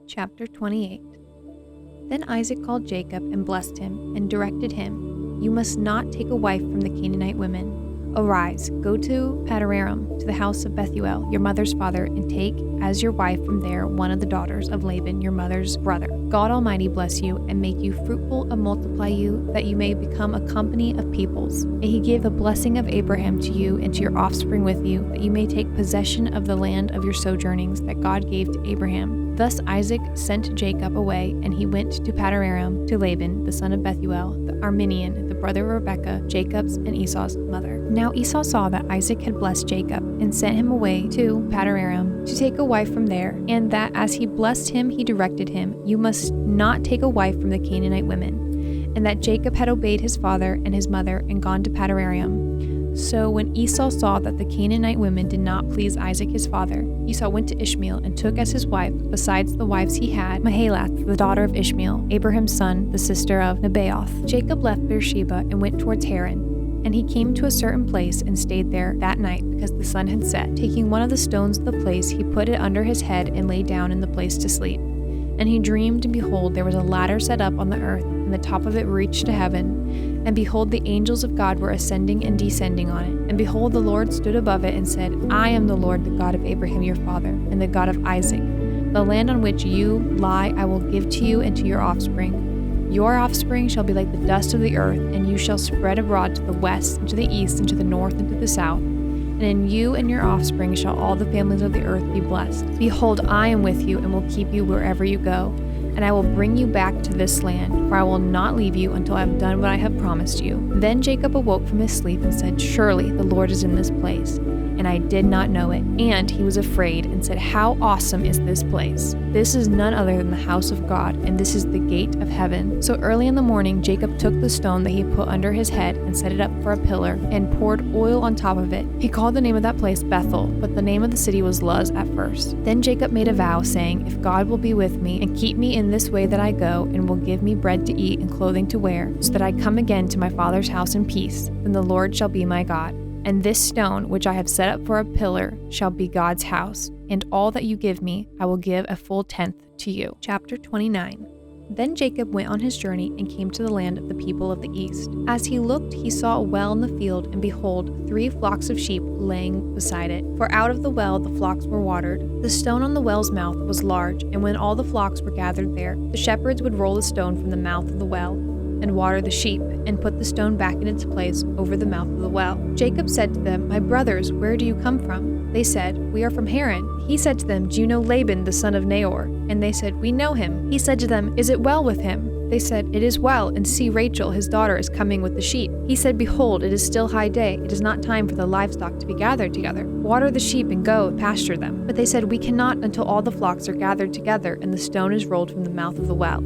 Chapter 28. Then Isaac called Jacob and blessed him and directed him, "You must not take a wife from the Canaanite women. Arise, go to Patriarchs, to the house of Bethuel, your mother's father, and take as your wife from there one of the daughters of Laban, your mother's brother. God Almighty bless you and make you fruitful and multiply you, that you may become a company of peoples. And he gave the blessing of Abraham to you and to your offspring with you, that you may take possession of the land of your sojournings that God gave to Abraham." Thus Isaac sent Jacob away, and he went to Patriarchs to Laban, the son of Bethuel, the Aramean, the brother of Rebekah, Jacob's and Esau's mother. Now Esau saw that Isaac had blessed Jacob, and sent him away to Patriarchs to take a wife from there, and that as he blessed him he directed him, "You must not take a wife from the Canaanite women," and that Jacob had obeyed his father and his mother and gone to Patriarchs. So when Esau saw that the Canaanite women did not please Isaac his father, Esau went to Ishmael and took as his wife, besides the wives he had, Mahalath, the daughter of Ishmael, Abraham's son, the sister of Nebaioth. Jacob left Beersheba and went towards Haran. And he came to a certain place and stayed there that night because the sun had set. Taking one of the stones of the place, he put it under his head and lay down in the place to sleep. And he dreamed, and behold, there was a ladder set up on the earth, and the top of it reached to heaven. And behold, the angels of God were ascending and descending on it. And behold, the Lord stood above it and said, "I am the Lord, the God of Abraham your father, and the God of Isaac. The land on which you lie I will give to you and to your offspring. Your offspring shall be like the dust of the earth, and you shall spread abroad to the west, and to the east, and to the north, and to the south. And in you and your offspring shall all the families of the earth be blessed. Behold, I am with you, and will keep you wherever you go. And I will bring you back to this land, for I will not leave you until I have done what I have promised you." Then Jacob awoke from his sleep and said, "Surely the Lord is in this place, and I did not know it." And he was afraid and said, "How awesome is this place! This is none other than the house of God, and this is the gate of heaven." So early in the morning Jacob took the stone that he put under his head and set it up for a pillar, and poured oil on top of it. He called the name of that place Bethel, but the name of the city was Luz at first. Then Jacob made a vow, saying, "If God will be with me, and keep me in this way that I go, and will give me bread to eat and clothing to wear, so that I come again to my father's house in peace, then the Lord shall be my God. And this stone, which I have set up for a pillar, shall be God's house, and all that you give me, I will give a full tenth to you." Chapter 29. Then Jacob went on his journey and came to the land of the people of the east. As he looked, he saw a well in the field, and behold, 3 flocks of sheep laying beside it. For out of the well the flocks were watered. The stone on the well's mouth was large, and when all the flocks were gathered there, the shepherds would roll the stone from the mouth of the well, and water the sheep, and put the stone back in its place over the mouth of the well. Jacob said to them, "My brothers, where do you come from?" They said, "We are from Haran." He said to them, "Do you know Laban, the son of Nahor?" And they said, "We know him." He said to them, "Is it well with him?" They said, "It is well, and see, Rachel, his daughter, is coming with the sheep." He said, "Behold, it is still high day. It is not time for the livestock to be gathered together. Water the sheep and go pasture them." But they said, "We cannot until all the flocks are gathered together, and the stone is rolled from the mouth of the well.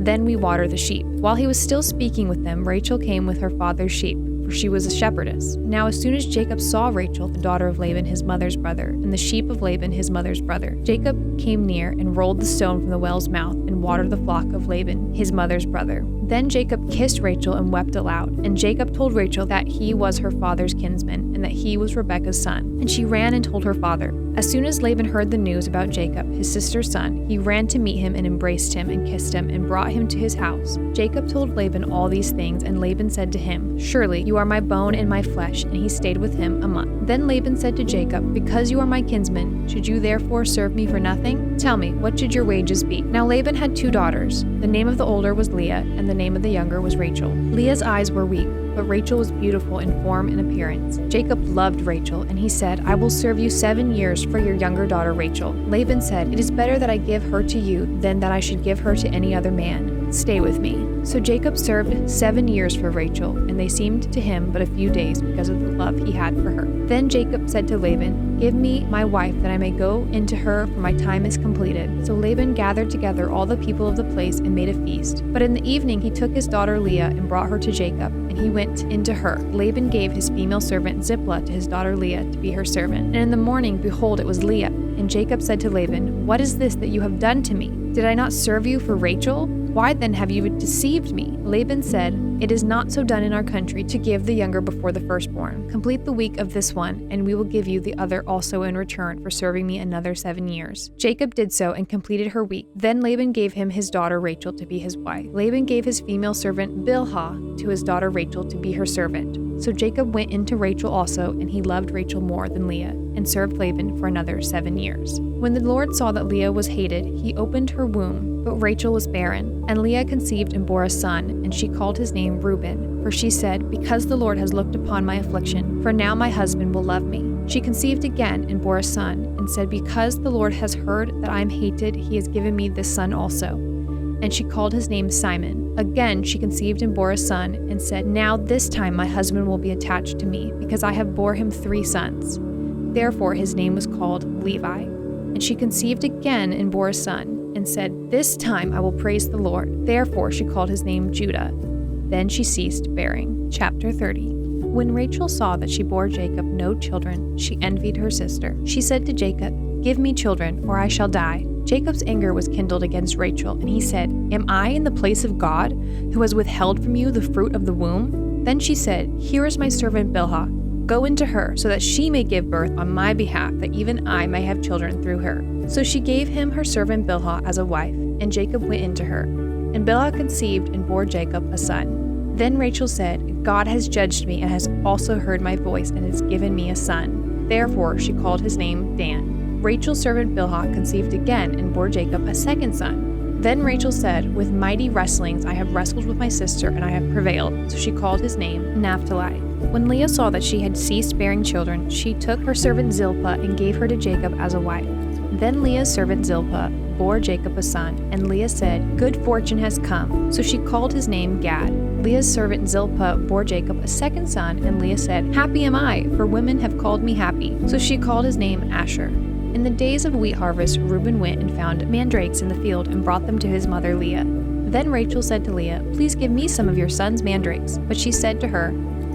Then we water the sheep." While he was still speaking with them, Rachel came with her father's sheep, for she was a shepherdess. Now as soon as Jacob saw Rachel, the daughter of Laban his mother's brother, and the sheep of Laban his mother's brother, Jacob came near and rolled the stone from the well's mouth and watered the flock of Laban his mother's brother. Then Jacob kissed Rachel and wept aloud. And Jacob told Rachel that he was her father's kinsman, and that he was Rebekah's son. And she ran and told her father. As soon as Laban heard the news about Jacob, his sister's son, he ran to meet him and embraced him and kissed him and brought him to his house. Jacob told Laban all these things, and Laban said to him, "Surely you are my bone and my flesh," and he stayed with him a month. Then Laban said to Jacob, "Because you are my kinsman, should you therefore serve me for nothing? Tell me, what should your wages be?" Now Laban had 2 daughters. The name of the older was Leah, and the name of the younger was Rachel. Leah's eyes were weak, but Rachel was beautiful in form and appearance. Jacob loved Rachel, and he said, "I will serve you 7 years for your younger daughter Rachel." Laban said, "It is better that I give her to you than that I should give her to any other man. Stay with me." So Jacob served 7 years for Rachel, and they seemed to him but a few days because of the love he had for her. Then Jacob said to Laban, "Give me my wife that I may go into her, for my time is completed." So Laban gathered together all the people of the place and made a feast. But in the evening he took his daughter Leah and brought her to Jacob, and he went into her. Laban gave his female servant Zilpah to his daughter Leah to be her servant. And in the morning, behold, it was Leah. And Jacob said to Laban, "What is this that you have done to me? Did I not serve you for Rachel? Why then have you deceived me?" Laban said, "It is not so done in our country to give the younger before the firstborn. Complete the week of this one, and we will give you the other also in return for serving me another 7 years." Jacob did so and completed her week. Then Laban gave him his daughter Rachel to be his wife. Laban gave his female servant Bilhah to his daughter Rachel to be her servant. So Jacob went into Rachel also, and he loved Rachel more than Leah, and served Laban for another 7 years. When the Lord saw that Leah was hated, he opened her womb, but Rachel was barren. And Leah conceived and bore a son, and she called his name Reuben, for she said, "Because the Lord has looked upon my affliction, for now my husband will love me." She conceived again and bore a son, and said, "Because the Lord has heard that I am hated, he has given me this son also." And she called his name Simon. Again she conceived and bore a son, and said, "Now this time my husband will be attached to me, because I have bore him 3 sons. Therefore his name was called Levi. And she conceived again and bore a son, and said, "This time I will praise the Lord." Therefore she called his name Judah. Then she ceased bearing. Chapter 30. When Rachel saw that she bore Jacob no children, she envied her sister. She said to Jacob, "Give me children, or I shall die." Jacob's anger was kindled against Rachel, and he said, "Am I in the place of God, who has withheld from you the fruit of the womb?" Then she said, "Here is my servant Bilhah. Go into her, so that she may give birth on my behalf, that even I may have children through her." So she gave him her servant Bilhah as a wife, and Jacob went into her. And Bilhah conceived and bore Jacob a son. Then Rachel said, "God has judged me and has also heard my voice and has given me a son." Therefore she called his name Dan. Rachel's servant Bilhah conceived again and bore Jacob a second son. Then Rachel said, "With mighty wrestlings I have wrestled with my sister, and I have prevailed." So she called his name Naphtali. When Leah saw that she had ceased bearing children, she took her servant Zilpah and gave her to Jacob as a wife. Then Leah's servant Zilpah bore Jacob a son, and Leah said, "Good fortune has come." So she called his name Gad. Leah's servant Zilpah bore Jacob a second son, and Leah said, "Happy am I, for women have called me happy." So she called his name Asher. In the days of wheat harvest, Reuben went and found mandrakes in the field and brought them to his mother Leah. Then Rachel said to Leah, "Please give me some of your son's mandrakes." But she said to her,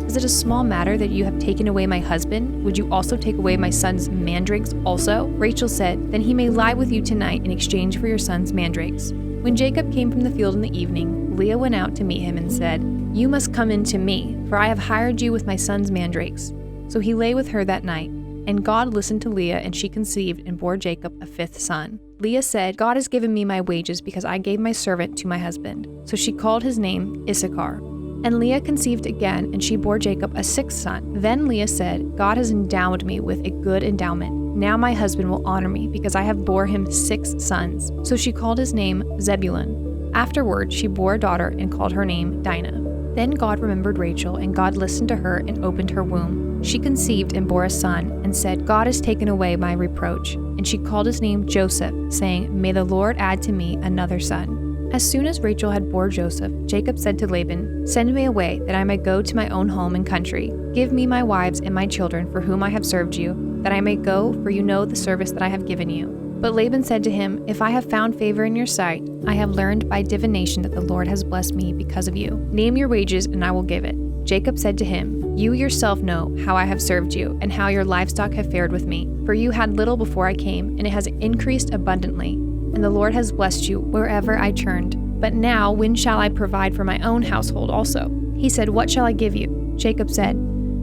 "Is it a small matter that you have taken away my husband? Would you also take away my son's mandrakes also?" Rachel said, "Then he may lie with you tonight in exchange for your son's mandrakes." When Jacob came from the field in the evening, Leah went out to meet him and said, "You must come in to me, for I have hired you with my son's mandrakes." So he lay with her that night. And God listened to Leah, and she conceived and bore Jacob a 5th son. Leah said, "God has given me my wages because I gave my servant to my husband." So she called his name Issachar. And Leah conceived again, and she bore Jacob a 6th son. Then Leah said, "God has endowed me with a good endowment. Now my husband will honor me because I have bore him 6 sons." So she called his name Zebulun. Afterward she bore a daughter and called her name Dinah. Then God remembered Rachel, and God listened to her and opened her womb. She conceived and bore a son, and said, "God has taken away my reproach." And she called his name Joseph, saying, "May the Lord add to me another son." As soon as Rachel had bore Joseph, Jacob said to Laban, "Send me away, that I may go to my own home and country. Give me my wives and my children, for whom I have served you, that I may go, for you know the service that I have given you." But Laban said to him, "If I have found favor in your sight, I have learned by divination that the Lord has blessed me because of you. Name your wages, and I will give it." Jacob said to him, "You yourself know how I have served you, and how your livestock have fared with me. For you had little before I came, and it has increased abundantly. And the Lord has blessed you wherever I turned. But now, when shall I provide for my own household also?" He said, "What shall I give you?" Jacob said,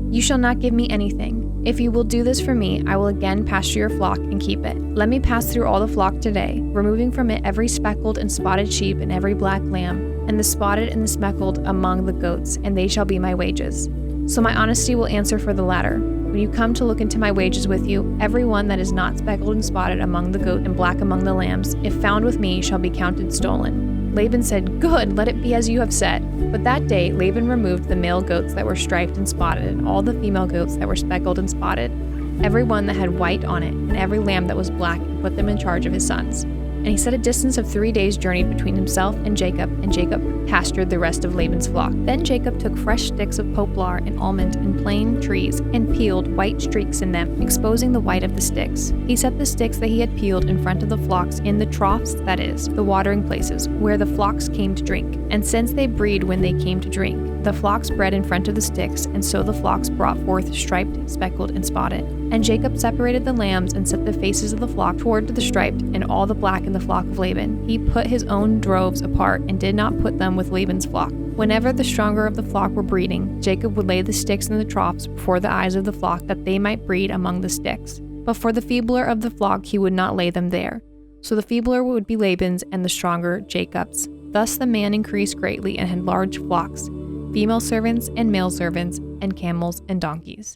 "You shall not give me anything. If you will do this for me, I will again pasture your flock and keep it. Let me pass through all the flock today, removing from it every speckled and spotted sheep and every black lamb, and the spotted and the speckled among the goats, and they shall be my wages. So my honesty will answer for the latter. When you come to look into my wages with you, every one that is not speckled and spotted among the goat and black among the lambs, if found with me, shall be counted stolen." Laban said, "Good, let it be as you have said." But that day Laban removed the male goats that were striped and spotted, and all the female goats that were speckled and spotted, every one that had white on it, and every lamb that was black, and put them in charge of his sons. And he set a distance of 3 days' journey between himself and Jacob pastured the rest of Laban's flock. Then Jacob took fresh sticks of poplar and almond and plane trees, and peeled white streaks in them, exposing the white of the sticks. He set the sticks that he had peeled in front of the flocks in the troughs, that is, the watering places, where the flocks came to drink. And since they breed when they came to drink, the flocks bred in front of the sticks, and so the flocks brought forth striped, speckled, and spotted. And Jacob separated the lambs and set the faces of the flock toward the striped and all the black in the flock of Laban. He put his own droves apart and did not put them with Laban's flock. Whenever the stronger of the flock were breeding, Jacob would lay the sticks in the troughs before the eyes of the flock that they might breed among the sticks. But for the feebler of the flock he would not lay them there. So the feebler would be Laban's and the stronger Jacob's. Thus the man increased greatly and had large flocks, female servants and male servants, and camels and donkeys.